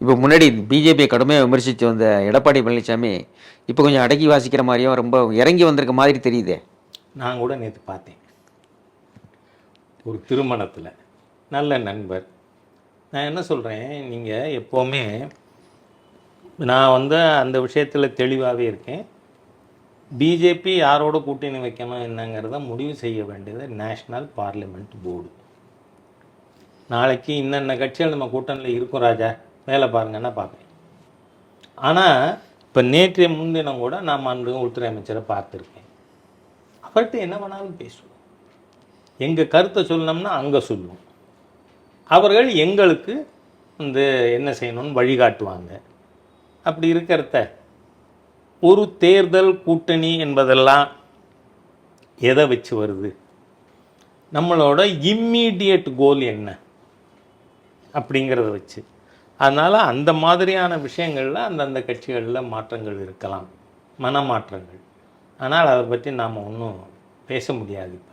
இப்போ முன்னாடி பிஜேபியை கடுமையாக விமர்சித்து வந்த எடப்பாடி பழனிசாமி இப்போ கொஞ்சம் அடக்கி வாசிக்கிற மாதிரியும் ரொம்ப இறங்கி வந்திருக்க மாதிரி தெரியுதே. நான் கூட நேற்று பார்த்தேன் ஒரு திருமணத்தில். நல்ல நண்பர். நான் என்ன சொல்கிறேன், நீங்கள் எப்போவுமே நான் அந்த விஷயத்தில் தெளிவாகவே இருக்கேன். பிஜேபி யாரோட கூட்டணி வைக்கணும் என்னங்கிறத முடிவு செய்ய வேண்டியது நேஷ்னல் பார்லிமெண்ட் போர்டு. நாளைக்கு இன்னென்ன கட்சிகள் நம்ம கூட்டணியில் இருக்கும் ராஜா, வேலை பாருங்கன்னா பார்ப்பேன். ஆனால் இப்போ நேற்றைய முன்தினம் கூட நான் உள்துறை அமைச்சரை பார்த்துருக்கேன். அவர்கிட்ட என்ன வேணாலும் பேசுவோம். எங்கள் கருத்தை சொல்லணும்னா அங்கே சொல்லுவோம். அவர்கள் எங்களுக்கு என்ன செய்யணும்னு வழிகாட்டுவாங்க. அப்படி இருக்கிறத ஒரு தேர்தல் கூட்டணி என்பதெல்லாம் எதை வச்சு வருது, நம்மளோட இம்மீடியட் கோல் என்ன அப்படிங்கிறத வச்சு. அதனால் அந்த மாதிரியான விஷயங்களில் அந்தந்த கட்சிகளில் மாற்றங்கள் இருக்கலாம், மனமாற்றங்கள். ஆனால் அதை பற்றி நாம் ஒன்றும் பேச முடியாது.